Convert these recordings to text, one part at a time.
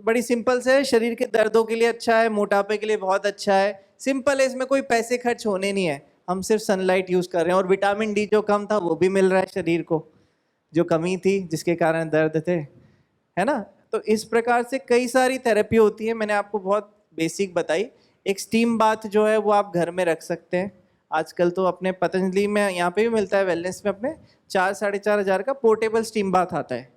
बड़ी सिंपल से है, शरीर के दर्दों के लिए अच्छा है, मोटापे के लिए बहुत अच्छा है, सिंपल है, इसमें कोई पैसे खर्च होने नहीं है, हम सिर्फ सनलाइट यूज कर रहे हैं और विटामिन डी जो कम था वो भी मिल रहा है शरीर को, जो कमी थी जिसके कारण दर्द थे, है ना। तो इस प्रकार से कई सारी थेरेपी होती है, मैंने आपको बहुत बेसिक बताई। एक स्टीम बाथ जो है वो आप घर में रख सकते हैं, आजकल तो अपने पतंजलि में यहाँ पे भी मिलता है, वेलनेस में अपने 4-4.5 हज़ार का पोर्टेबल स्टीम बाथ आता है।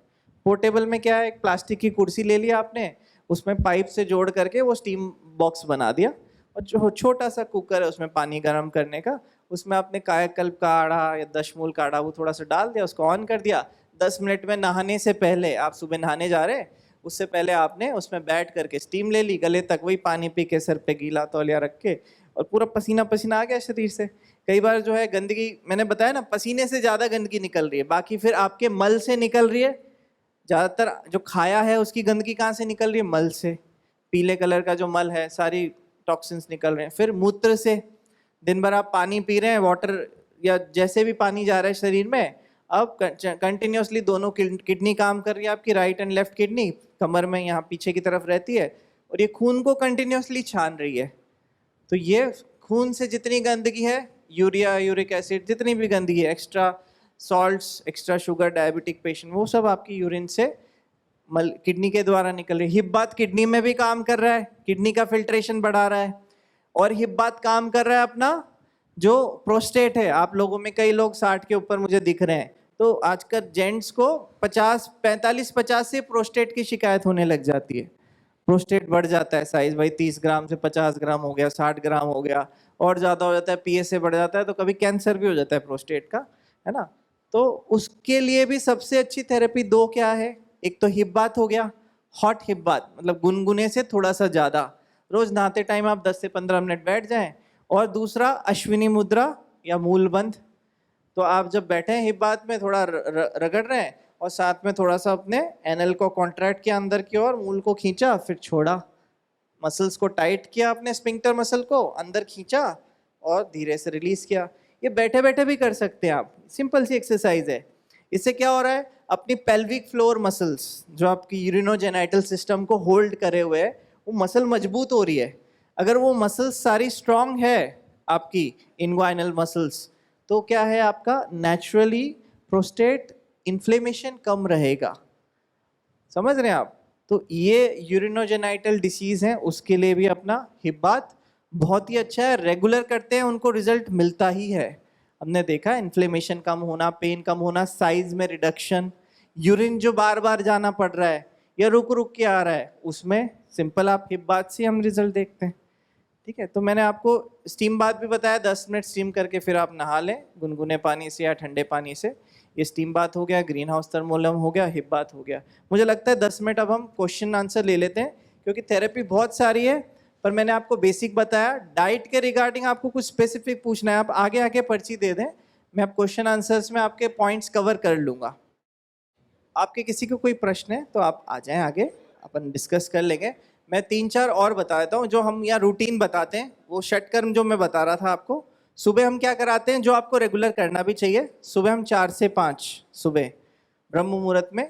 पोर्टेबल में क्या है, एक प्लास्टिक की कुर्सी ले लिया आपने, उसमें पाइप से जोड़ करके वो स्टीम बॉक्स बना दिया, और जो छोटा सा कुकर है उसमें पानी गर्म करने का, उसमें आपने कायाकल्प का आड़ा या दशमूल का आड़ा वो थोड़ा सा डाल दिया, उसको ऑन कर दिया। 10 मिनट में नहाने से पहले, आप सुबह नहाने जा रहे हैं उससे पहले आपने उसमें बैठ करके स्टीम ले ली, गले तक वही पानी पी के, सर पे गीला तौलिया रख के, और पूरा पसीना पसीना आ गया शरीर से। कई बार जो है गंदगी, मैंने बताया ना, पसीने से ज़्यादा गंदगी निकल रही है, बाकी फिर आपके मल से निकल रही है। ज़्यादातर जो खाया है उसकी गंदगी कहाँ से निकल रही है, मल से। पीले कलर का जो मल है, सारी टॉक्सिन्स निकल रहे हैं। फिर मूत्र से, दिन भर आप पानी पी रहे हैं, वाटर या जैसे भी पानी जा रहा है शरीर में, अब कंटिन्यूसली दोनों किडनी काम कर रही है आपकी, राइट एंड लेफ्ट किडनी, कमर में यहाँ पीछे की तरफ रहती है, और ये खून को कंटिन्यूसली छान रही है। तो ये खून से जितनी गंदगी है, यूरिया, यूरिक एसिड, जितनी भी गंदगी है, extra salts, extra sugar, diabetic patient, वो सब आपकी यूरिन से किडनी के द्वारा निकल रही है। हिप बाथ किडनी में भी काम कर रहा है, किडनी का फिल्ट्रेशन बढ़ा रहा है। और हिप बाथ काम कर रहा है अपना जो प्रोस्टेट है, आप लोगों में कई लोग 60 के ऊपर मुझे दिख रहे हैं, तो आजकल जेंट्स को 45 से प्रोस्टेट की शिकायत होने लग जाती है। प्रोस्टेट बढ़ जाता है साइज, भाई 30 ग्राम से 50 ग्राम हो गया, 60 ग्राम हो गया, और ज़्यादा हो जाता है, पीएसए बढ़ जाता है, तो कभी कैंसर भी हो जाता है प्रोस्टेट का, है ना। तो उसके लिए भी सबसे अच्छी थेरेपी दो क्या है, एक तो हिप बाथ हो गया, हॉट हिप बाथ, मतलब गुनगुने से थोड़ा सा ज़्यादा, रोज नहाते टाइम आप 10 से 15 मिनट बैठ जाएं। और दूसरा अश्विनी मुद्रा या मूलबंध, तो आप जब बैठे हैं हिप बाथ में, थोड़ा रगड़ रहे हैं और साथ में थोड़ा सा अपने एनएल को कॉन्ट्रैक्ट किया अंदर की ओर, मूल को खींचा, फिर छोड़ा, मसल्स को टाइट किया, अपने स्पिंक्टर मसल को अंदर खींचा और धीरे से रिलीज किया। ये बैठे बैठे भी कर सकते हैं आप, सिंपल सी एक्सरसाइज है। इससे क्या हो रहा है, अपनी पेल्विक फ्लोर मसल्स जो आपकी यूरिनोजेनाइटल सिस्टम को होल्ड करे हुए है, वो मसल मजबूत हो रही है। अगर वो मसल्स सारी स्ट्रांग है आपकी इन्ग्वाइनल मसल्स, तो क्या है, आपका नेचुरली प्रोस्टेट इन्फ्लेमेशन कम रहेगा। समझ रहे हैं आप। तो ये यूरिनोजेनाइटल डिसीज है, उसके लिए भी अपना हिप बाथ बहुत ही अच्छा है, रेगुलर करते हैं उनको रिजल्ट मिलता ही है। हमने देखा इन्फ्लेमेशन कम होना, पेन कम होना, साइज में रिडक्शन, यूरिन जो बार बार जाना पड़ रहा है या रुक रुक के आ रहा है, उसमें सिंपल आप हिप बाथ से हम रिजल्ट देखते हैं। ठीक है, तो मैंने आपको स्टीम बाथ भी बताया, 10 मिनट स्टीम करके फिर आप नहा लें गुनगुने पानी से या ठंडे पानी से। ये स्टीम बाथ हो गया, ग्रीन हाउस थर्मोलम हो गया, हिप बाथ हो गया। मुझे लगता है 10 मिनट अब हम क्वेश्चन आंसर ले लेते हैं, क्योंकि थेरेपी बहुत सारी है, पर मैंने आपको बेसिक बताया। डाइट के रिगार्डिंग आपको कुछ स्पेसिफिक पूछना है, आप आगे आके पर्ची दे दें, मैं आप क्वेश्चन आंसर्स में आपके पॉइंट्स कवर कर लूँगा। आपके किसी को कोई प्रश्न है तो आप आ जाएं आगे, अपन डिस्कस कर लेंगे। मैं 3-4 और बता देता हूँ जो हम यहाँ रूटीन बताते हैं, वो षटकर्म जो मैं बता रहा था आपको। सुबह हम क्या कराते हैं, जो आपको रेगुलर करना भी चाहिए, सुबह हम 4 से 5 सुबह ब्रह्म मुहूर्त में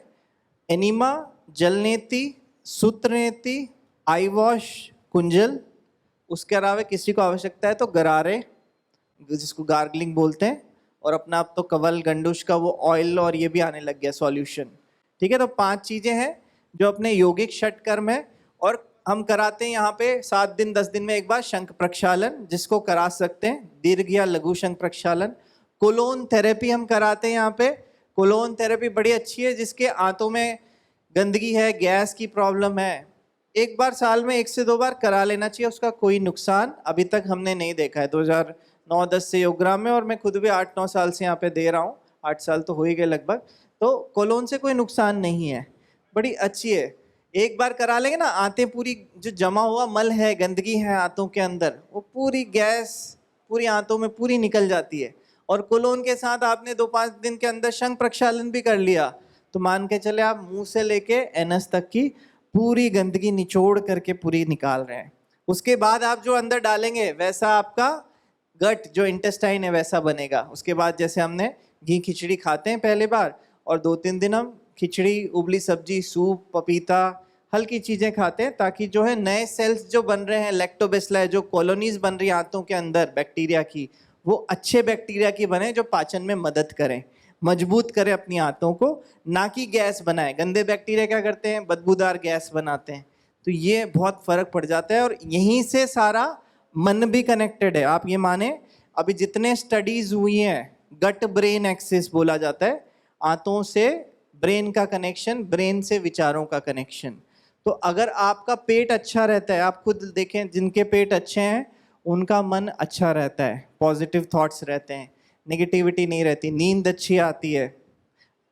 एनिमा, जलनेति, सूत्रनेति, आई वॉश, कुंजल, उसके अलावा किसी को आवश्यकता है तो गरारे, जिसको गार्गलिंग बोलते हैं, और अपना अब तो कवल गंडूश का वो ऑयल और ये भी आने लग गया सॉल्यूशन। ठीक है, तो 5 चीजें हैं जो अपने यौगिक षटकर्म है। और हम कराते हैं यहाँ पे 7 दिन 10 दिन में एक बार शंख प्रक्षालन, जिसको करा सकते हैं, दीर्घ या लघु शंख प्रक्षालन। कोलोन थेरेपी हम कराते हैं यहाँ पे। कोलोन थेरेपी बड़ी अच्छी है, जिसके आंतों में गंदगी है, गैस की प्रॉब्लम है, एक बार साल में 1 से 2 बार करा लेना चाहिए, उसका कोई नुकसान अभी तक हमने नहीं देखा है। 2009-10 से योगग्राम में, और मैं खुद भी 8-9 साल से यहाँ पे दे रहा हूँ, 8 साल तो हो ही गए लगभग। तो कोलोन से कोई नुकसान नहीं है, बड़ी अच्छी है। एक बार करा लेंगे ना, आंतें पूरी, जो जमा हुआ मल है, गंदगी है आंतों के अंदर, वो पूरी गैस पूरी आंतों में पूरी निकल जाती है। और कोलोन के साथ आपने 2-5 दिन के अंदर शंख प्रक्षालन भी कर लिया, तो मान के चले आप मुंह से लेके एनस तक की पूरी गंदगी निचोड़ करके पूरी निकाल रहे हैं। उसके बाद आप जो अंदर डालेंगे वैसा आपका गट, जो इंटेस्टाइन है, वैसा बनेगा। उसके बाद जैसे हमने घी खिचड़ी खाते हैं पहले बार, और 2-3 दिन हम खिचड़ी, उबली सब्जी, सूप, पपीता, हल्की चीजें खाते हैं ताकि जो है नए सेल्स जो बन रहे हैं, लैक्टोबैसिलस जो कॉलोनीज बन रही है आंतों के अंदर बैक्टीरिया की, वो अच्छे बैक्टीरिया की बने जो पाचन में मदद करें, मजबूत करें अपनी आंतों को, ना कि गैस बनाए। गंदे बैक्टीरिया क्या करते हैं, बदबूदार गैस बनाते हैं। तो ये बहुत फर्क पड़ जाता है, और यहीं से सारा मन भी कनेक्टेड है। आप ये माने अभी जितने स्टडीज हुई हैं, गट ब्रेन एक्सिस बोला जाता है, आंतों से ब्रेन का कनेक्शन, ब्रेन से विचारों का कनेक्शन। तो अगर आपका पेट अच्छा रहता है, आप खुद देखें जिनके पेट अच्छे हैं उनका मन अच्छा रहता है, पॉजिटिव थॉट्स रहते हैं, नेगेटिविटी नहीं रहती, नींद अच्छी आती है,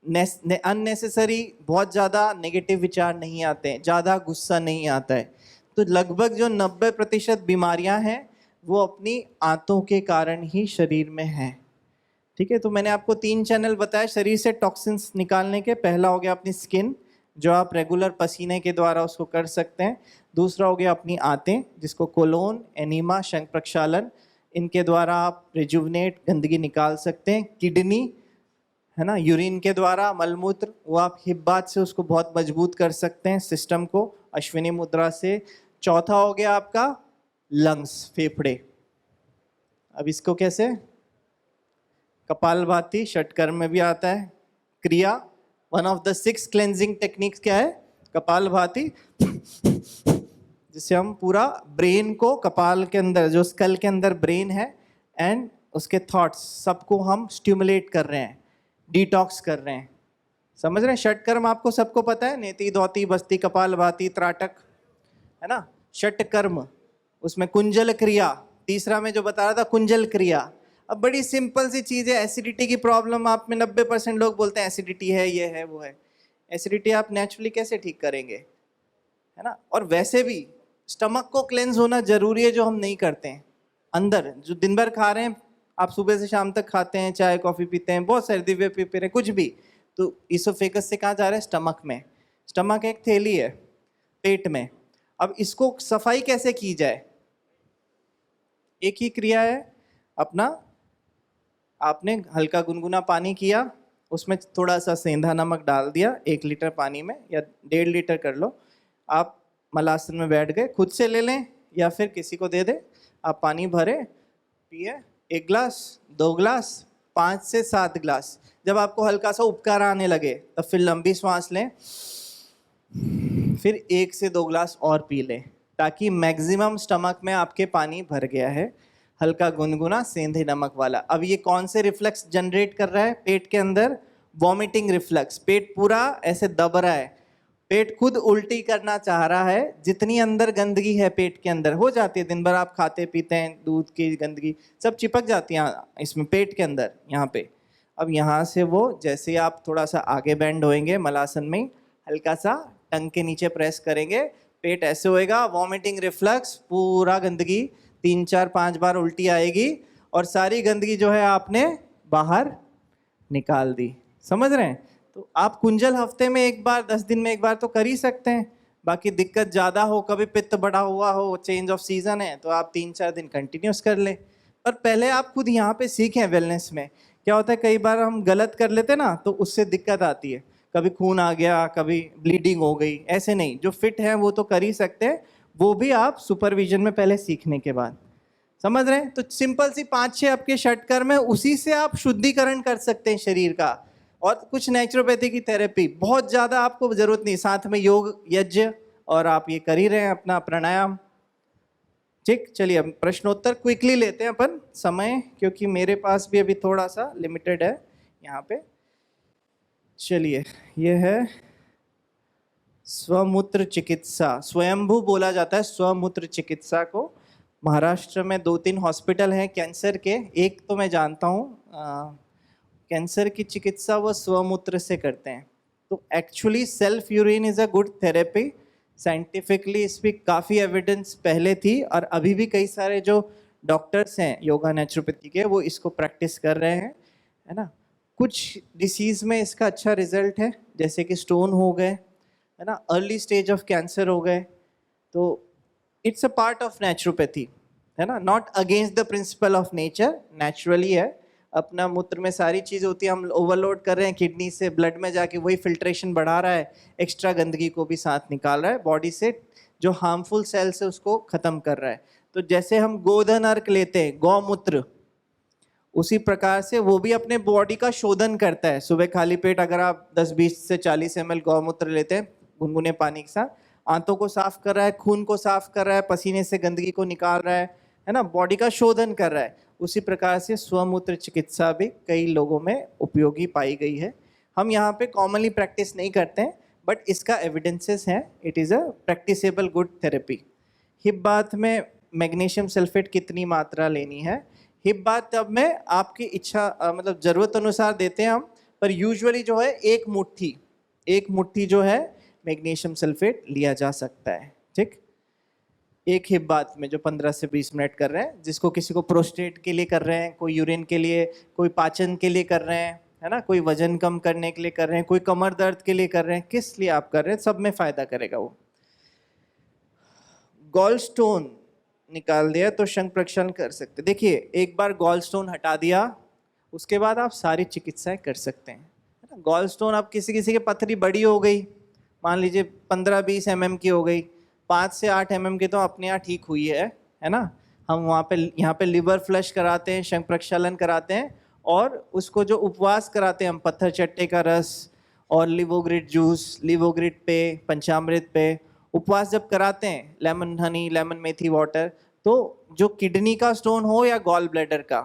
अननेसेसरी बहुत ज़्यादा नेगेटिव विचार नहीं आते हैं, ज़्यादा गुस्सा नहीं आता है। तो लगभग जो 90% बीमारियां हैं वो अपनी आंतों के कारण ही शरीर में हैं। ठीक है, तो मैंने आपको 3 चैनल बताया शरीर से टॉक्सिन्स निकालने के। पहला हो गया अपनी स्किन, जो आप रेगुलर पसीने के द्वारा उसको कर सकते हैं। दूसरा हो गया अपनी आंतें, जिसको कोलोन, एनीमा, शंख प्रक्षालन, इनके द्वारा आप रिजुवनेट, गंदगी निकाल सकते हैं। किडनी है ना, यूरिन के द्वारा, मलमूत्र, वो आप हिप बाथ से उसको बहुत मजबूत कर सकते हैं सिस्टम को, अश्विनी मुद्रा से। चौथा हो गया आपका लंग्स, फेफड़े। अब इसको कैसे, कपालभाति षटकर्म में भी आता है। क्रिया, one of the 6 cleansing techniques क्या है, कपालभाति, जिससे हम पूरा ब्रेन को, कपाल के अंदर जो स्कल के अंदर ब्रेन है एंड उसके थॉट्स सबको हम स्टिमुलेट कर रहे हैं, डिटॉक्स कर रहे हैं। समझ रहे हैं? षटकर्म आपको सबको पता है, नेति, धौती, बस्ती, कपालभाति, त्राटक, है ना, षटकर्म। उसमें कुंजल क्रिया, तीसरा में जो बता रहा था कुंजल क्रिया। अब बड़ी सिंपल सी चीज़ है, एसिडिटी की प्रॉब्लम आप में 90% लोग बोलते हैं एसिडिटी है, ये है, वो है। एसिडिटी आप नेचुरली कैसे ठीक करेंगे, है ना। और वैसे भी स्टमक को क्लेंस होना जरूरी है, जो हम नहीं करते हैं। अंदर जो दिन भर खा रहे हैं, आप सुबह से शाम तक खाते हैं, चाय कॉफ़ी पीते हैं, बहुत सारे दिव्य पी रहे हैं, कुछ भी, तो इसोफेगस से कहाँ जा रहा है, स्टमक में। स्टमक एक थैली है पेट में। अब इसको सफाई कैसे की जाए, एक ही क्रिया है अपना, आपने हल्का गुनगुना पानी किया, उसमें थोड़ा सा सेंधा नमक डाल दिया 1 लीटर पानी में, या 1.5 लीटर कर लो। आप मलासन में बैठ गए, खुद से ले लें या फिर किसी को दे दें। आप पानी भरे, पिए, 1 गिलास, 2 गिलास, 5 से 7 गिलास। जब आपको हल्का सा उपकार आने लगे तब फिर लंबी सांस लें, फिर 1 से 2 गिलास और पी लें, ताकि मैक्सिमम स्टमक में आपके पानी भर गया है, हल्का गुनगुना सेंधे नमक वाला। अब ये कौन से रिफ्लेक्स जनरेट कर रहा है पेट के अंदर, वॉमिटिंग रिफ्लेक्स। पेट पूरा ऐसे दब रहा है, पेट खुद उल्टी करना चाह रहा है। जितनी अंदर गंदगी है पेट के अंदर हो जाती है, दिन भर आप खाते पीते हैं, दूध की गंदगी सब चिपक जाती है इसमें पेट के अंदर, यहाँ पे। अब यहाँ से वो, जैसे ही आप थोड़ा सा आगे बैंड होएंगे मलासन में, हल्का सा टंग के नीचे प्रेस करेंगे, पेट ऐसे होएगा, वॉमिटिंग रिफ्लेक्स, पूरा गंदगी 3, 4, 5 बार उल्टी आएगी, और सारी गंदगी जो है आपने बाहर निकाल दी। समझ रहे हैं? तो आप कुंजल हफ्ते में 1 बार, 10 दिन में 1 बार तो कर ही सकते हैं। बाकी दिक्कत ज़्यादा हो, कभी पित्त बढ़ा हुआ हो, चेंज ऑफ सीजन है, तो आप 3-4 दिन कंटिन्यूस कर लें। पर पहले आप खुद यहाँ पे सीखें वेलनेस में। क्या होता है, कई बार हम गलत कर लेते ना, तो उससे दिक्कत आती है, कभी खून आ गया, कभी ब्लीडिंग हो गई। ऐसे नहीं, जो फिट हैं वो तो कर ही सकते हैं, वो भी आप सुपरविजन में पहले सीखने के बाद। समझ रहे हैं? तो सिंपल सी 5-6 आपके षटकर्म है, उसी से आप शुद्धिकरण कर सकते हैं शरीर का। और कुछ नेचुरोपैथी की थेरेपी, बहुत ज़्यादा आपको ज़रूरत नहीं, साथ में योग, यज्ञ, और आप ये कर ही रहे हैं अपना प्राणायाम। ठीक, चलिए अब प्रश्नोत्तर क्विकली लेते हैं अपन, समय क्योंकि मेरे पास भी अभी थोड़ा सा लिमिटेड है यहाँ पे। चलिए, ये है स्वमूत्र चिकित्सा, स्वयंभू बोला जाता है स्वमूत्र चिकित्सा को। महाराष्ट्र में 2-3 हॉस्पिटल हैं कैंसर के, एक तो मैं जानता हूँ, कैंसर की चिकित्सा वो स्वमूत्र से करते हैं। तो actually self urine is a good therapy, scientifically इस पर काफ़ी एविडेंस पहले थी, और अभी भी कई सारे जो डॉक्टर्स हैं योगा नेचुरोपैथी के, वो इसको प्रैक्टिस कर रहे हैं, है ना। कुछ डिसीज़ में इसका अच्छा रिजल्ट है, जैसे कि स्टोन हो गए, है ना, अर्ली स्टेज ऑफ कैंसर हो गए। तो it's a part of naturopathy, है ना, not against the principle of nature, naturally है। अपना मूत्र में सारी चीज़ होती है, हम ओवरलोड कर रहे हैं, किडनी से ब्लड में जाके वही फिल्ट्रेशन बढ़ा रहा है, एक्स्ट्रा गंदगी को भी साथ निकाल रहा है बॉडी से, जो हार्मफुल सेल्स है उसको खत्म कर रहा है। तो जैसे हम गोधन अर्क लेते हैं, गौमूत्र, उसी प्रकार से वो भी अपने बॉडी का शोधन करता है। सुबह खाली पेट अगर आप 10-20 से 40 ml गौमूत्र लेते हैं गुनगुने पानी के साथ, आंतों को साफ कर रहा है, खून को साफ कर रहा है, पसीने से गंदगी को निकाल रहा है ना, बॉडी का शोधन कर रहा है। उसी प्रकार से स्वमूत्र चिकित्सा भी कई लोगों में उपयोगी पाई गई है। हम यहाँ पे कॉमनली प्रैक्टिस नहीं करते हैं, बट इसका एविडेंसेस हैं, it is a practicable good therapy. Hip bath में मैग्नीशियम सल्फेट कितनी मात्रा लेनी है? हिप बाथ टब में आपकी इच्छा मतलब ज़रूरत अनुसार देते हैं हम, पर यूजुअली जो है एक मुट्ठी जो है मैग्नीशियम सल्फेट लिया जा सकता है, ठीक। एक हिप बाथ में जो 15 से 20 मिनट कर रहे हैं, जिसको किसी को प्रोस्टेट के लिए कर रहे हैं, कोई यूरिन के लिए, कोई पाचन के लिए कर रहे हैं, है ना, कोई वजन कम करने के लिए कर रहे हैं, कोई कमर दर्द के लिए कर रहे हैं, किस लिए आप कर रहे हैं, सब में फ़ायदा करेगा वो। गॉल स्टोन निकाल दिया तो शंख प्रक्षालन कर सकते। देखिए, एक बार गॉल स्टोन हटा दिया, उसके बाद आप सारी चिकित्साएं कर सकते हैं, है ना। गॉल स्टोन, अब किसी किसी की पथरी बड़ी हो गई, मान लीजिए 15-20 mm की हो गई, 5 से 8 mm की तो अपने यहाँ ठीक हुई है ना। हम यहाँ पे लिवर फ्लश कराते हैं, शंख प्रक्षालन कराते हैं, और उसको जो उपवास कराते हैं हम, पत्थर चट्टे का रस और लिवोग्रिड जूस, लिवोग्रिड पे, पंचामृत पे उपवास जब कराते हैं, लेमन हनी, लेमन मेथी वाटर, तो जो किडनी का स्टोन हो या गॉल ब्लैडर का,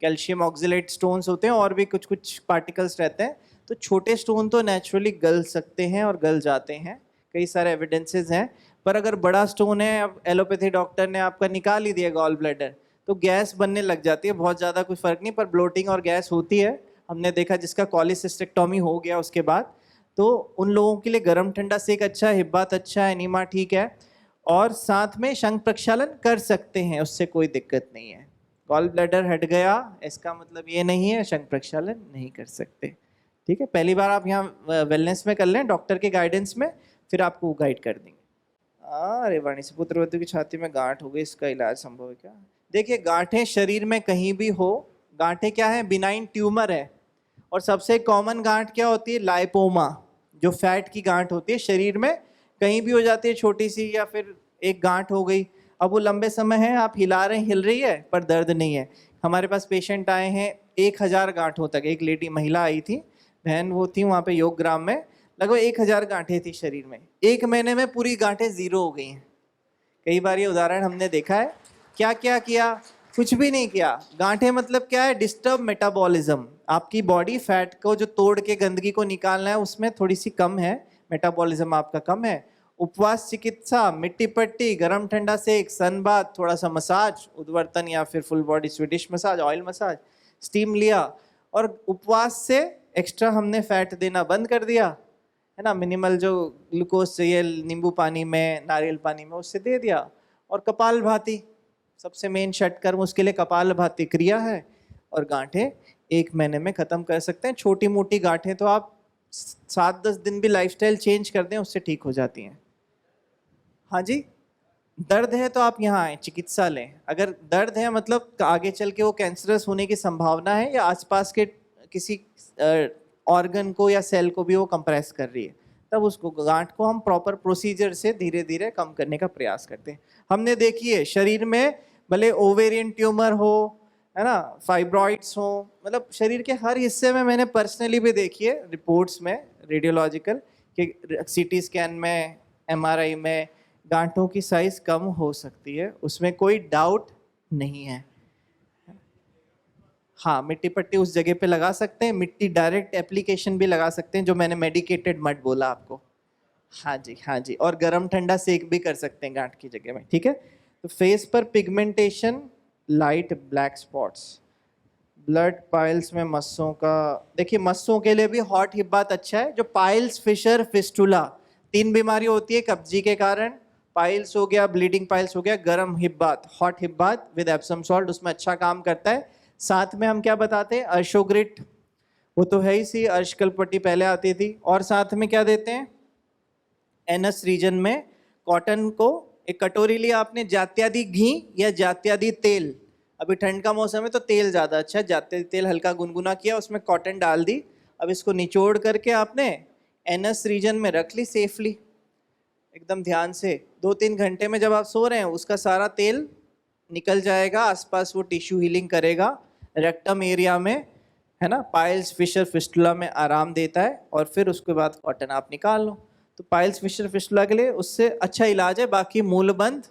कैल्शियम ऑक्सलेट स्टोन्स होते हैं और भी कुछ कुछ पार्टिकल्स रहते हैं, तो छोटे स्टोन तो नेचुरली गल सकते हैं और गल जाते हैं, कई सारे एविडेंसेस हैं। पर अगर बड़ा स्टोन है, अब एलोपैथी डॉक्टर ने आपका निकाल ही दिया गॉल ब्लैडर, तो गैस बनने लग जाती है, बहुत ज़्यादा कुछ फ़र्क नहीं, पर ब्लोटिंग और गैस होती है। हमने देखा जिसका कॉलिसिस्टेक्टोमी हो गया उसके बाद, तो उन लोगों के लिए गर्म ठंडा सेक अच्छा है, हिप बाथ अच्छा है, एनीमा ठीक है, और साथ में शंख प्रक्षालन कर सकते हैं, उससे कोई दिक्कत नहीं है। गॉल ब्लैडर हट गया इसका मतलब ये नहीं है शंख प्रक्षालन नहीं कर सकते, ठीक है। पहली बार आप यहाँ वेलनेस में कर लें डॉक्टर के गाइडेंस में, फिर आपको गाइड कर देंगे। अरे वाणी से पुत्रवधू की छाती में गांठ हो गई, इसका इलाज संभव है क्या? देखिए, गांठें शरीर में कहीं भी हो, गांठें क्या है, बिनाइन ट्यूमर है, और सबसे कॉमन गांठ क्या होती है, लाइपोमा, जो फैट की गांठ होती है शरीर में, कहीं भी हो जाती है, छोटी सी, या फिर एक गांठ हो गई, अब वो लंबे समय है आप हिला रहे हैं, हिल रही है पर दर्द नहीं है। हमारे पास पेशेंट आए हैं 1000 गांठों तक, एक लेडी महिला आई थी, बहन वो थी वहाँ पे योग ग्राम में, लगभग 1000 गांठें थी शरीर में, 1 महीने में पूरी गांठें 0 हो गई हैं। कई बार ये उदाहरण हमने देखा है। क्या क्या किया? कुछ भी नहीं किया। गांठें मतलब क्या है, डिस्टर्ब मेटाबॉलिज्म, आपकी बॉडी फैट को जो तोड़ के गंदगी को निकालना है उसमें थोड़ी सी कम है, मेटाबॉलिज्म आपका कम है। उपवास चिकित्सा, मिट्टी पट्टी, गर्म ठंडा सेक, सन बाथ, थोड़ा सा मसाज, उद्वर्तन या फिर full body Swedish massage, oil massage, steam लिया, और उपवास से एक्स्ट्रा हमने फैट देना बंद कर दिया, है ना, मिनिमल जो ग्लूकोज चाहिए नींबू पानी में, नारियल पानी में, उससे दे दिया। और कपाल भाती, सबसे मेन षटकर्म उसके लिए कपाल भाती क्रिया है, और गांठें 1 महीने में ख़त्म कर सकते हैं। छोटी मोटी गांठें तो आप 7-10 दिन भी लाइफस्टाइल चेंज कर दें उससे ठीक हो जाती हैं। हाँ जी, दर्द है तो आप यहाँ आए, चिकित्सा लें। अगर दर्द है मतलब आगे चल के वो कैंसरस होने की संभावना है, या आसपास के किसी ऑर्गन को या सेल को भी वो कंप्रेस कर रही है, तब उसको गांठ को हम प्रॉपर प्रोसीजर से धीरे धीरे कम करने का प्रयास करते हैं। हमने देखिए शरीर में भले ओवेरियन ट्यूमर हो, है ना, फाइब्रॉइड्स हो, मतलब शरीर के हर हिस्से में मैंने पर्सनली भी देखी है रिपोर्ट्स में, रेडियोलॉजिकल, कि सीटी स्कैन में, एमआरआई में गांठों की साइज कम हो सकती है, उसमें कोई डाउट नहीं है। हाँ, मिट्टी पट्टी उस जगह पे लगा सकते हैं, मिट्टी डायरेक्ट एप्लीकेशन भी लगा सकते हैं, जो मैंने मेडिकेटेड मड बोला आपको। हाँ जी, हाँ जी, और गर्म ठंडा सेक भी कर सकते हैं गांठ की जगह में, ठीक है। तो फेस पर pigmentation, light black spots, blood piles में मस्सों का, देखिए मस्सों के लिए भी हॉट हिप बाथ अच्छा है। जो पाइल्स, फिशर, फिस्टुला, 3 बीमारी होती है कब्जी के कारण, पाइल्स हो गया, ब्लीडिंग पाइल्स हो गया, गर्म hip bath, hot hip bath with Epsom salt उसमें अच्छा काम करता है। साथ में हम क्या बताते हैं, अर्शोग्रिट, वो तो है ही सी, अर्शकल्पट्टी पहले आती थी, और साथ में क्या देते हैं, एनस रीजन में कॉटन को एक कटोरी लिया आपने, जात्यादि घी या जात्यादि तेल अभी ठंड का मौसम है तो तेल ज़्यादा अच्छा है, जाते तेल हल्का गुनगुना किया, उसमें कॉटन डाल दी। अब इसको निचोड़ करके आपने एनस रीजन में रख ली सेफली, एकदम ध्यान से। 2-3 घंटे में जब आप सो रहे हैं उसका सारा तेल निकल जाएगा, आसपास वो टिश्यू हीलिंग करेगा रेक्टम एरिया में, है ना। पाइल्स फिशर फिस्टुला में आराम देता है, और फिर उसके बाद कॉटन आप निकाल लो। तो पाइल्स फिशर फिस्टुला के लिए उससे अच्छा इलाज है। बाकी मूलबंध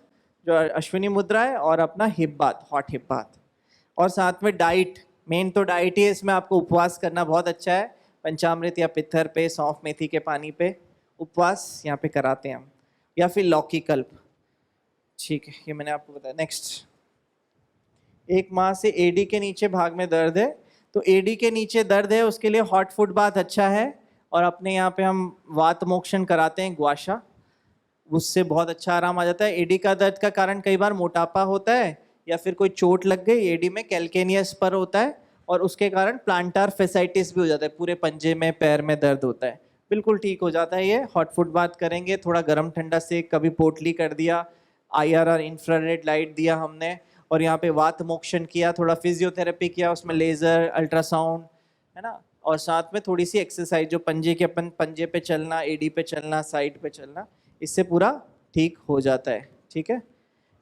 जो अश्विनी मुद्रा है, और अपना hip bath, hot hip bath, और साथ में डाइट। मेन तो डाइट ही है इसमें, आपको उपवास करना बहुत अच्छा है। पंचामृत या पित्थर पे, सौंफ मेथी के पानी पे उपवास यहाँ पे कराते हैं हम, या फिर लौकी कल्प। ठीक है, ये मैंने आपको बताया। नेक्स्ट, 1 माह से एडी के नीचे भाग में दर्द है, तो एडी के नीचे दर्द है उसके लिए हॉट फुट बाथ अच्छा है। और अपने यहाँ पे हम वात मोक्षण कराते हैं ग्वाशा, उससे बहुत अच्छा आराम आ जाता है। एडी का दर्द का कारण कई बार मोटापा होता है, या फिर कोई चोट लग गई एडी में, कैल्केनियस पर होता है, और उसके कारण प्लांटार फेसाइटिस भी हो जाता है, पूरे पंजे में पैर में दर्द होता है। बिल्कुल ठीक हो जाता है ये हॉट फुट बाथ करेंगे। थोड़ा गर्म ठंडा से कभी पोटली कर दिया, IRR इंफ्रारेड लाइट दिया हमने, और यहाँ पे वात मोक्षण किया, थोड़ा फिजियोथेरेपी किया, उसमें लेजर अल्ट्रासाउंड, है ना। और साथ में थोड़ी सी एक्सरसाइज, जो पंजे के अपन पंजे पे चलना, एडी पे चलना, साइड पे चलना, इससे पूरा ठीक हो जाता है। ठीक है,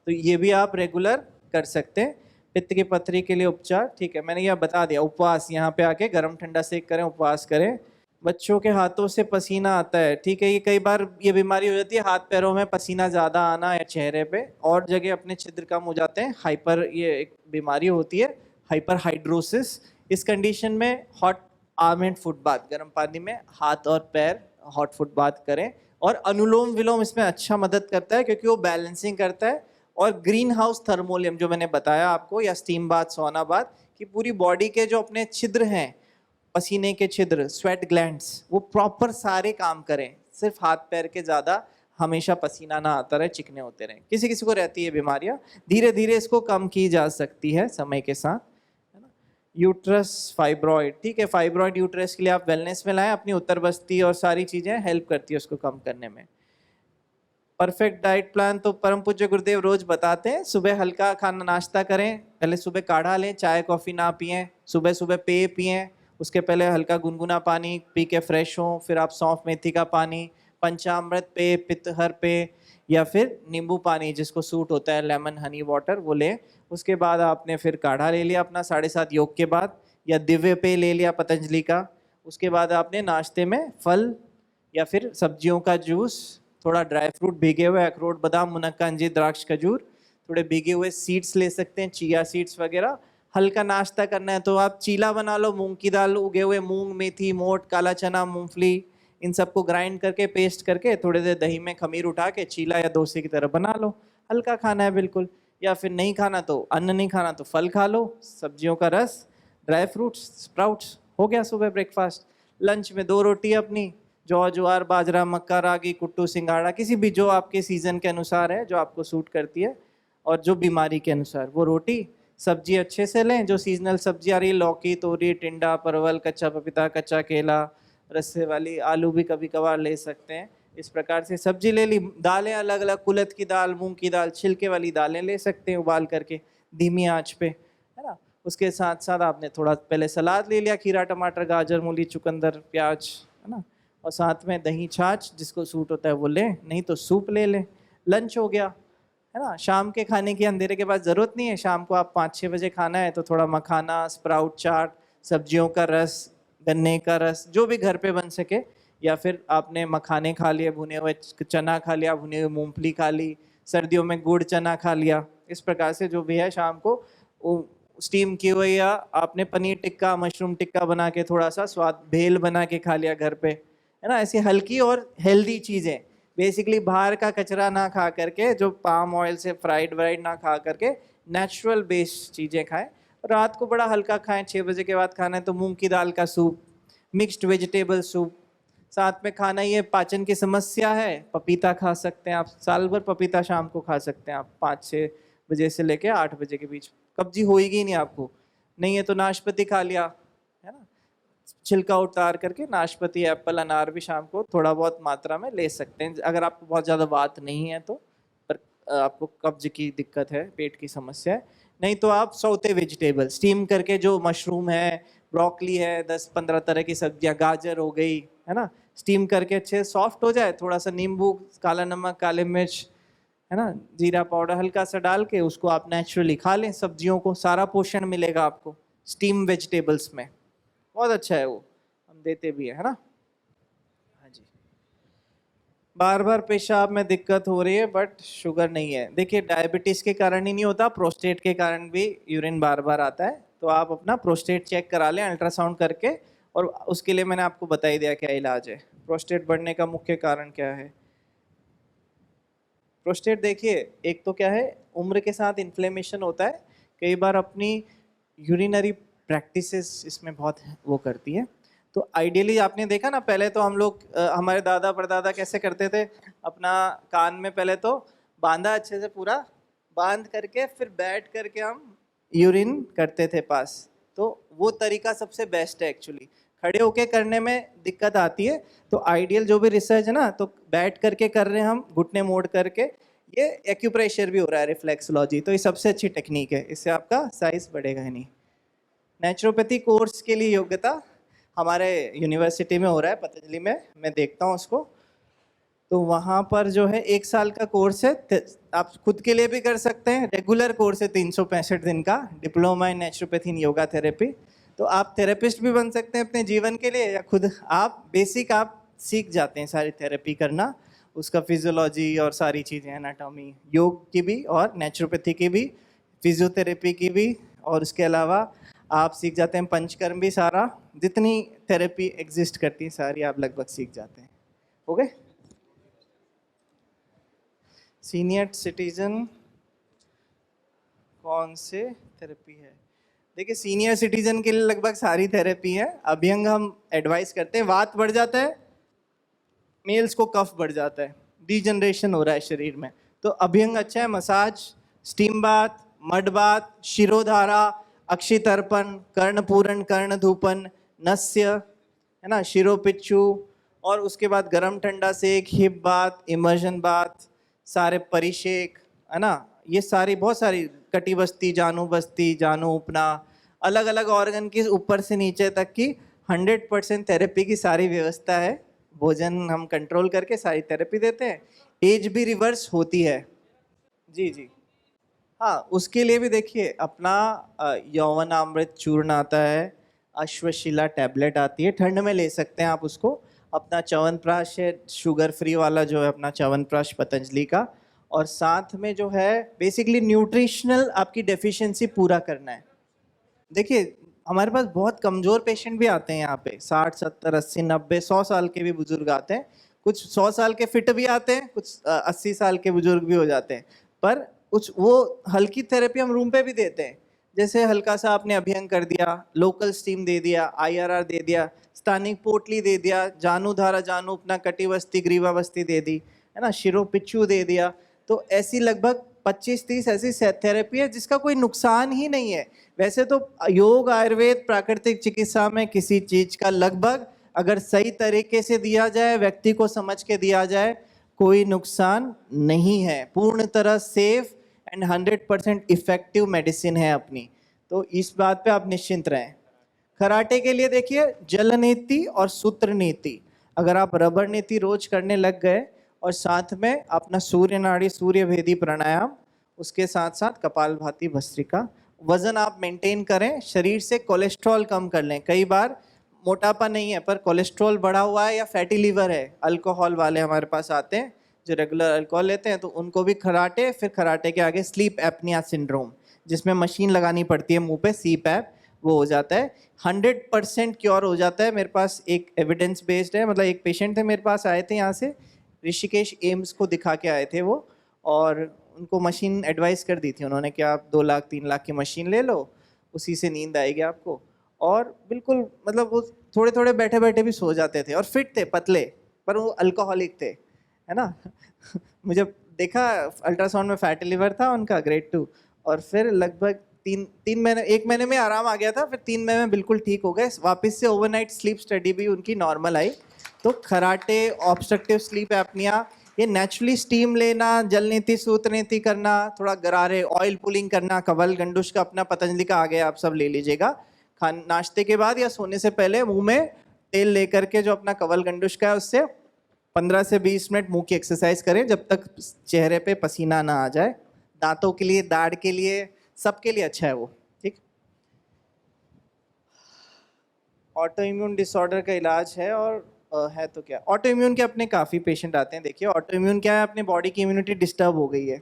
तो ये भी आप रेगुलर कर सकते हैं। पित्त की पथरी के लिए उपचार, ठीक है, मैंने यह बता दिया। उपवास, यहाँ पे आके गर्म ठंडा सेक करें, उपवास करें। बच्चों के हाथों से पसीना आता है, ठीक है, ये कई बार ये बीमारी हो जाती है, हाथ पैरों में पसीना ज़्यादा आना, या चेहरे पे और जगह अपने छिद्र कम हो जाते हैं। हाइपर, ये एक बीमारी होती है, हाइपर हाइड्रोसिस। इस कंडीशन में hot arm and foot bath, गर्म पानी में हाथ और पैर हॉट फुट बाथ करें। और अनुलोम विलोम इसमें अच्छा मदद करता है, क्योंकि वो बैलेंसिंग करता है। और ग्रीन हाउस थर्मोलियम जो मैंने बताया आपको, या स्टीम बाथ, सोना बाथ, कि पूरी बॉडी के जो अपने छिद्र हैं, पसीने के छिद्र, स्वेट ग्लैंड्स, वो प्रॉपर सारे काम करें। सिर्फ हाथ पैर के ज़्यादा हमेशा पसीना ना आता रहे, चिकने होते रहें। किसी किसी को रहती है बीमारियां, धीरे धीरे इसको कम की जा सकती है समय के साथ, है ना। यूट्रस फाइब्रॉइड, ठीक है, फाइब्रॉइड यूट्रस के लिए आप वेलनेस में लाएं, अपनी उत्तर बस्ती और सारी चीज़ें हेल्प करती है उसको कम करने में। परफेक्ट डाइट प्लान तो परम पूज्य गुरुदेव रोज बताते हैं। सुबह हल्का खाना नाश्ता करें, पहले सुबह काढ़ा लें, चाय कॉफ़ी ना पिएं, सुबह सुबह पेय पिएं, उसके पहले हल्का गुनगुना पानी पी के फ्रेश हों, फिर आप सौंफ मेथी का पानी, पंचामृत पे, पित्तहर पे, या फिर नींबू पानी जिसको सूट होता है, लेमन हनी वाटर, वो लें। उसके बाद आपने फिर काढ़ा ले लिया अपना 7:30 योग के बाद, या दिव्य पेय ले लिया पतंजलि का। उसके बाद आपने नाश्ते में फल या फिर सब्जियों का जूस, थोड़ा ड्राई फ्रूट, भीगे हुए अखरोट, बादाम, मुनक्का, अंजीर, द्राक्ष, खजूर, थोड़े भीगे हुए सीड्स ले सकते हैं, चिया सीड्स वगैरह। हल्का नाश्ता करना है तो आप चीला बना लो, मूंग की दाल, उगे हुए मूंग, मेथी, मोठ, काला चना, मूंगफली, इन सबको ग्राइंड करके, पेस्ट करके, थोड़े देर दही में खमीर उठा के चीला या डोसे की तरह बना लो। हल्का खाना है बिल्कुल। या फिर नहीं खाना तो, अन्न नहीं खाना तो फल खा लो, सब्जियों का रस, ड्राई फ्रूट्स, स्प्राउट्स, हो गया सुबह ब्रेकफास्ट। लंच में 2 रोटी अपनी, जौ, ज्वार, बाजरा, मक्का, रागी, कुट्टू, सिंघाड़ा, किसी भी जो आपके सीजन के अनुसार है, जो आपको सूट करती है और जो बीमारी के अनुसार, वो रोटी। सब्जी अच्छे से लें, जो सीजनल सब्जी आ रही है, लौकी, तोरी, टिंडा, परवल, कच्चा पपीता, कच्चा केला, रस्से वाली, आलू भी कभी कभार ले सकते हैं। इस प्रकार से सब्जी ले ली। दालें अलग अलग, कुलथ की दाल, मूंग की दाल, छिलके वाली दालें ले सकते हैं उबाल करके धीमी आंच पे, है ना। उसके साथ साथ आपने थोड़ा पहले सलाद ले लिया, खीरा, टमाटर, गाजर, मूली, चुकंदर, प्याज, है ना। और साथ में दही, छाछ, जिसको सूट होता है वो लें, नहीं तो सूप ले लें। लंच हो गया, है ना। शाम के खाने की अंधेरे के बाद ज़रूरत नहीं है, शाम को आप 5-6 बजे खाना है तो थोड़ा मखाना, स्प्राउट चाट, सब्जियों का रस, गन्ने का रस, जो भी घर पे बन सके। या फिर आपने मखाने खा लिए, भुने हुए चना खा लिया, भुने हुए मूंगफली खा ली, सर्दियों में गुड़ चना खा लिया। इस प्रकार से जो भी है शाम को स्टीम किए हुए, या आपने पनीर टिक्का, मशरूम टिक्का बना के, थोड़ा सा स्वाद भेल बना के खा लिया घर पे, है ना। ऐसी हल्की और हेल्दी चीज़ें, बेसिकली बाहर का कचरा ना खा करके, जो पाम ऑयल से फ्राइड व्राइड ना खा करके, नेचुरल बेस्ड चीज़ें खाएं। रात को बड़ा हल्का खाएं, 6 बजे के बाद खाना है तो मूंग की दाल का सूप, मिक्स्ड वेजिटेबल सूप। साथ में खाना, ये पाचन की समस्या है, पपीता खा सकते हैं आप, साल भर पपीता शाम को खा सकते हैं आप, 5-6 बजे से लेके 8 बजे के बीच, कब्जी होएगी नहीं आपको। नहीं है तो नाशपाती खा लिया, है ना, छिलका उतार करके नाशपाती, एप्पल, अनार भी शाम को थोड़ा बहुत मात्रा में ले सकते हैं, अगर आपको बहुत ज़्यादा बात नहीं है तो। पर आपको कब्ज की दिक्कत है, पेट की समस्या है, नहीं तो आप सौते वेजिटेबल स्टीम करके, जो मशरूम है, ब्रोकली है, 10-15 तरह की सब्जियां, गाजर हो गई, है ना, स्टीम करके अच्छे सॉफ्ट हो जाए, थोड़ा सा नींबू, काला नमक, काले मिर्च, है ना, जीरा पाउडर हल्का सा डाल के उसको आप नेचुरली खा लें। सब्जियों को सारा पोषण मिलेगा आपको स्टीम वेजिटेबल्स में, बहुत अच्छा है वो, हम देते भी है ना। हाँ जी। बार बार पेशाब में दिक्कत हो रही है बट शुगर नहीं है। देखिए डायबिटीज के कारण ही नहीं होता, प्रोस्टेट के कारण भी यूरिन बार बार आता है, तो आप अपना प्रोस्टेट चेक करा लें अल्ट्रासाउंड करके, और उसके लिए मैंने आपको बता ही दिया क्या इलाज है। प्रोस्टेट बढ़ने का मुख्य कारण क्या है? प्रोस्टेट देखिए, एक तो क्या है, उम्र के साथ इन्फ्लेमेशन होता है, कई बार अपनी यूरिनरी प्रैक्टिसेस इसमें बहुत वो करती है। तो आइडियली आपने देखा ना, पहले तो हम लोग हमारे दादा परदादा कैसे करते थे, अपना कान में पहले तो बांधा अच्छे से पूरा, बांध करके फिर बैठ करके हम यूरिन करते थे पास। तो वो तरीका सबसे बेस्ट है एक्चुअली। खड़े होके करने में दिक्कत आती है, तो आइडियल जो भी रिसर्च है ना, तो बैठ करके कर रहे हैं हम, घुटने मोड़ करके, ये एक्यूप्रेशर भी हो रहा है, रिफ्लेक्सोलॉजी, तो ये सबसे अच्छी टेक्निक है, इससे आपका साइज बढ़ेगा ही नहीं। नेचुरोपैथी कोर्स के लिए योग्यता हमारे यूनिवर्सिटी में हो रहा है, पतंजलि में, मैं देखता हूँ उसको, तो वहाँ पर जो है 1 साल का कोर्स है, आप खुद के लिए भी कर सकते हैं, रेगुलर कोर्स है 365 दिन का, diploma in naturopathy in yoga therapy. तो आप थेरेपिस्ट भी बन सकते हैं अपने जीवन के लिए, या खुद आप बेसिक आप सीख जाते हैं सारी थेरेपी करना, उसका फिजियोलॉजी और सारी चीज़ें, एनाटॉमी, योग की भी और नेचुरोपैथी की भी, फिजियोथेरेपी की भी, और उसके अलावा आप सीख जाते हैं पंचकर्म भी, सारा जितनी थेरेपी एग्जिस्ट करती है सारी आप लगभग सीख जाते हैं। हो गए? सीनियर सिटीजन कौन से थेरेपी है? देखिए सीनियर सिटीजन के लिए लगभग सारी थेरेपी है। अभ्यंग हम एडवाइस करते हैं, वात बढ़ जाता है, मेल्स को कफ बढ़ जाता है, डीजनरेशन हो रहा है शरीर में, तो अभ्यंग अच्छा है। Massage, steam bath, mud bath, शिरोधारा, अक्षितर्पण, कर्णपूरण, कर्णधूपन, नस्य, है ना, शिरोपिच्चू, और उसके बाद गरम ठंडा सेक, हिप बाथ, इमर्जन बाथ, सारे परिषेक, है ना, ये सारी बहुत सारी, कटी बस्ती, जानु बस्ती, जानु उपना, अलग अलग ऑर्गन की ऊपर से नीचे तक की 100% थेरेपी की सारी व्यवस्था है। भोजन हम कंट्रोल करके सारी थेरेपी देते हैं। एज भी रिवर्स होती है। जी जी, हाँ, उसके लिए भी देखिए अपना यौवनामृत चूर्ण आता है, अश्वशिला टैबलेट आती है, ठंड में ले सकते हैं आप उसको। अपना च्यवनप्राश है, शुगर फ्री वाला जो है अपना च्यवनप्राश पतंजलि का, और साथ में जो है बेसिकली न्यूट्रिशनल आपकी डेफिशिएंसी पूरा करना है। देखिए हमारे पास बहुत कमज़ोर पेशेंट भी आते हैं यहाँ पे, 60, 70, 80, 90, 100 साल के भी बुजुर्ग आते हैं। कुछ 100 साल के फिट भी आते हैं, कुछ 80 साल के बुजुर्ग भी हो जाते हैं। पर कुछ वो हल्की थेरेपी हम रूम पे भी देते हैं, जैसे हल्का सा आपने अभ्यंग कर दिया, लोकल स्टीम दे दिया, IRR दे दिया, स्थानिक पोटली दे दिया, जानुधारा, जानु अपना कटिबस्ती, ग्रीवाबस्ती दे दी, है ना, शिरो पिच्चू दे दिया। तो ऐसी लगभग 25-30 ऐसी थेरेपी है जिसका कोई नुकसान ही नहीं है। वैसे तो योग, आयुर्वेद, प्राकृतिक चिकित्सा में किसी चीज का लगभग अगर सही तरीके से दिया जाए, व्यक्ति को समझ के दिया जाए, कोई नुकसान नहीं है, पूर्ण तरह सेफ एंड 100% इफेक्टिव मेडिसिन है अपनी। तो इस बात पे आप निश्चिंत रहें। कराटे के लिए देखिए जल नीति और सूत्र नीति, अगर आप रबर नीति रोज करने लग गए, और साथ में अपना सूर्य नाड़ी, सूर्य भेदी प्राणायाम, उसके साथ साथ कपालभाति, भस्त्रिका, वजन आप मेंटेन करें, शरीर से कोलेस्ट्रॉल कम कर लें। कई बार मोटापा नहीं है पर कोलेस्ट्रॉल बढ़ा हुआ है या फैटी लीवर है, अल्कोहल वाले हमारे पास आते हैं जो रेगुलर अल्कोहल लेते हैं, तो उनको भी कराटे, फिर कराटे के आगे स्लीप एपनिया सिंड्रोम, जिसमें मशीन लगानी पड़ती है मुंह पे, CPAP, वो हो जाता है, 100% क्योर हो जाता है। मेरे पास एक एविडेंस बेस्ड है, मतलब एक पेशेंट थे मेरे पास, आए थे यहाँ से ऋषिकेश एम्स को दिखा के आए थे वो, और उनको मशीन एडवाइस कर दी थी उन्होंने कि आप 2 लाख 3 लाख की मशीन ले लो, उसी से नींद आएगी आपको। और बिल्कुल मतलब वो थोड़े थोड़े बैठे बैठे भी सो जाते थे, और फिट थे, पतले, पर वो अल्कोहलिक थे, है ना। मुझे देखा अल्ट्रासाउंड में फैटी लिवर था उनका, ग्रेड 2, और फिर लगभग 3 महीने, 1 महीने में आराम आ गया था, फिर 3 महीने में बिल्कुल ठीक हो गए वापस से। ओवरनाइट स्लीप स्टडी भी उनकी नॉर्मल आई। तो कराटे, ऑब्स्ट्रक्टिव स्लीप एपनिया, ये नेचुरली स्टीम लेना, जल नीति सूत्र नीति करना, थोड़ा गरारे ऑयल पुलिंग करना, कवल गंडुश का अपना पतंजलि का आ गया, आप सब ले लीजिएगा। नाश्ते के बाद या सोने से पहले मुंह में तेल लेकर के जो अपना कवल गंडुश का है उससे 15 से 20 मिनट मुंह की एक्सरसाइज करें जब तक चेहरे पे पसीना ना आ जाए। दांतों के लिए, दाढ़ के लिए, सबके लिए अच्छा है वो। ठीक। ऑटो इम्यून डिसऑर्डर का इलाज है और है तो क्या, ऑटो इम्यून के अपने काफ़ी पेशेंट आते हैं। देखिए ऑटो इम्यून क्या है, अपने बॉडी की इम्यूनिटी डिस्टर्ब हो गई है।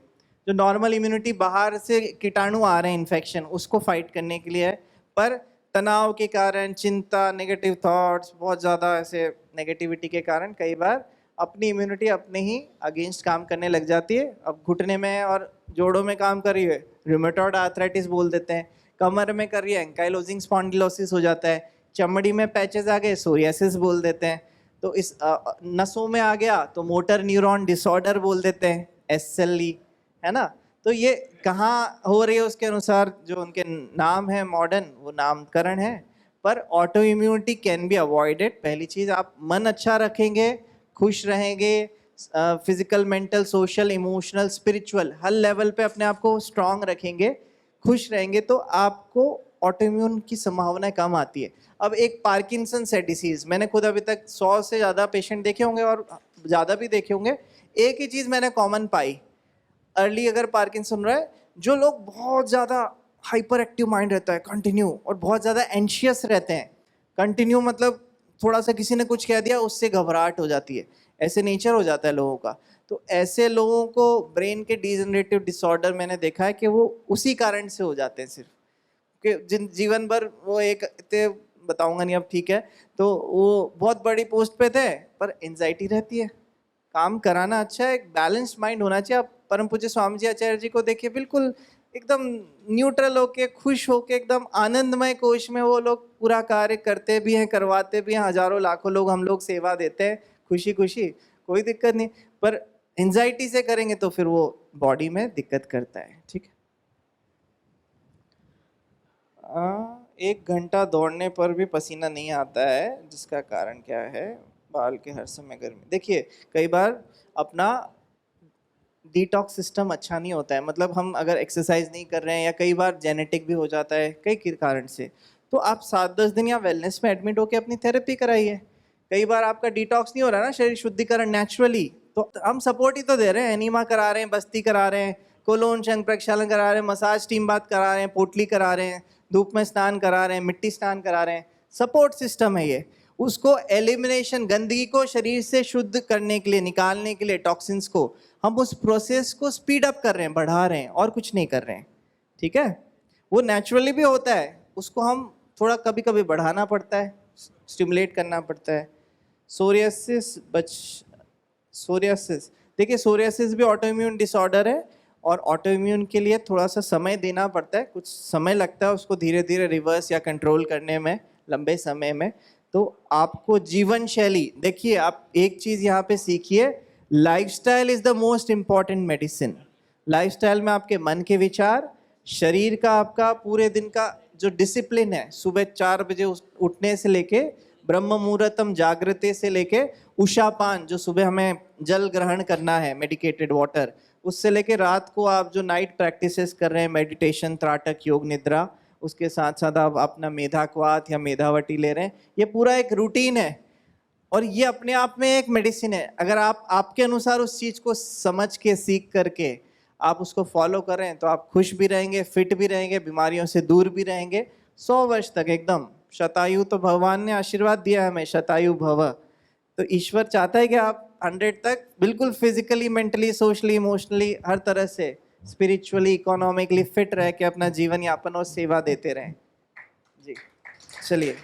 जो नॉर्मल इम्यूनिटी बाहर से कीटाणु आ रहे हैं इन्फेक्शन, उसको फाइट करने के लिए है, पर तनाव के कारण, चिंता, नेगेटिव थॉट्स, बहुत ज़्यादा ऐसे नेगेटिविटी के कारण कई बार अपनी इम्यूनिटी अपने ही अगेंस्ट काम करने लग जाती है। अब घुटने में और जोड़ों में काम कर रही है, रूमेटॉइड आर्थराइटिस बोल देते हैं। कमर में कर रही है, एंकाइलोजिंग स्पॉन्डिलोसिस हो जाता है। चमड़ी में पैचेस आ गए, सोरियासिस बोल देते हैं। तो इस नसों में आ गया तो मोटर न्यूरॉन डिसऑर्डर बोल देते हैं, SLE, है ना। तो ये कहाँ हो रही है उसके अनुसार जो उनके नाम है मॉडर्न, वो नामकरण है। पर auto immunity can be avoided. पहली चीज़, आप मन अच्छा रखेंगे, खुश रहेंगे, physical, mental, social, emotional, spiritual हर लेवल पे अपने आप को स्ट्रांग रखेंगे, खुश रहेंगे, तो आपको ऑटो इम्यून की संभावना कम आती है। अब एक पार्किंसंस है डिसीज़, मैंने खुद अभी तक 100 से ज़्यादा पेशेंट देखे होंगे और ज़्यादा भी देखे होंगे। एक ही चीज़ मैंने कॉमन पाई, अर्ली अगर पार्किंसन रहा है, जो लोग बहुत ज़्यादा हाइपर एक्टिव माइंड रहता है कंटिन्यू, और बहुत ज़्यादा एंशियस रहते हैं कंटिन्यू, मतलब थोड़ा सा किसी ने कुछ कह दिया उससे घबराहट हो जाती है, ऐसे नेचर हो जाता है लोगों का। तो ऐसे लोगों को ब्रेन के डिजनरेटिव डिसऑर्डर मैंने देखा है कि वो उसी कारण से हो जाते हैं सिर्फ, कि जिन जीवन भर वो एक इतने बताऊंगा नहीं अब, ठीक है, तो वो बहुत बड़ी पोस्ट पे थे पर एंजाइटी रहती है। काम कराना अच्छा है, एक बैलेंस्ड माइंड होना चाहिए। आप परम पूज्य स्वामी जी आचार्य जी को देखिए, बिल्कुल एकदम न्यूट्रल होके, खुश होके, एकदम आनंदमय कोश में वो लोग पूरा कार्य करते भी हैं, करवाते भी हैं। हजारों लाखों लोग हम लोग सेवा देते हैं खुशी खुशी, कोई दिक्कत नहीं। पर एंजाइटी से करेंगे तो फिर वो बॉडी में दिक्कत करता है। ठीक है। 1 घंटा दौड़ने पर भी पसीना नहीं आता है, जिसका कारण क्या है? बाल के हर समय गर्मी। देखिए कई बार अपना डिटॉक्स सिस्टम अच्छा नहीं होता है, मतलब हम अगर एक्सरसाइज नहीं कर रहे हैं, या कई बार जेनेटिक भी हो जाता है कई कारण से, तो आप 7-10 दिन या वेलनेस में एडमिट होकर अपनी थेरेपी कराइए। कई बार आपका डिटॉक्स नहीं हो रहा ना, शरीर शुद्धिकरण नेचुरली, तो हम सपोर्ट ही तो दे रहे हैं, एनीमा करा रहे हैं, बस्ती करा रहे हैं, कोलोन शंख प्रक्षालन करा रहे हैं, मसाज स्टीम बाथ करा रहे हैं, पोटली करा रहे हैं, धूप में स्नान करा रहे हैं, मिट्टी स्नान करा रहे हैं। सपोर्ट सिस्टम है ये। उसको एलिमिनेशन, गंदगी को शरीर से शुद्ध करने के लिए, निकालने के लिए, टॉक्सिन्स को, हम उस प्रोसेस को स्पीड अप कर रहे हैं, बढ़ा रहे हैं, और कुछ नहीं कर रहे हैं। ठीक है। वो नेचुरली भी होता है, उसको हम थोड़ा कभी कभी बढ़ाना पड़ता है, स्टिमुलेट करना पड़ता है। सोरियासिस, देखिए सोरियासिस भी ऑटो इम्यून डिसऑर्डर है, और ऑटो इम्यून के लिए थोड़ा सा समय देना पड़ता है, कुछ समय लगता है उसको धीरे धीरे रिवर्स या कंट्रोल करने में, लंबे समय में। तो आपको जीवन शैली, देखिए आप एक चीज़ यहाँ पे सीखिए, lifestyle is the most important medicine. Lifestyle में आपके मन के विचार, शरीर का, आपका पूरे दिन का जो डिसिप्लिन है, सुबह 4 बजे उठने से लेके ब्रह्म मुहूर्तम जागृते से लेके उषापान, जो सुबह हमें जल ग्रहण करना है, मेडिकेटेड वाटर, उससे लेके रात को आप जो नाइट प्रैक्टिसेस कर रहे हैं, मेडिटेशन, त्राटक, योग निद्रा, उसके साथ साथ आप अपना मेधाक्वाथ या मेधावटी ले रहे हैं, ये पूरा एक रूटीन है, और ये अपने आप में एक मेडिसिन है। अगर आप आपके अनुसार उस चीज़ को समझ के, सीख करके आप उसको फॉलो कर रहे हैं, तो आप खुश भी रहेंगे, फिट भी रहेंगे, बीमारियों से दूर भी रहेंगे, 100 वर्ष तक एकदम शतायु। तो भगवान ने आशीर्वाद दिया है हमें, शतायु भव। तो ईश्वर चाहता है कि आप 100 तक बिल्कुल फिजिकली, मेंटली, सोशली, इमोशनली, हर तरह से, स्पिरिचुअली, इकोनॉमिकली फिट रह के अपना जीवन यापन और सेवा देते रहें। जी चलिए।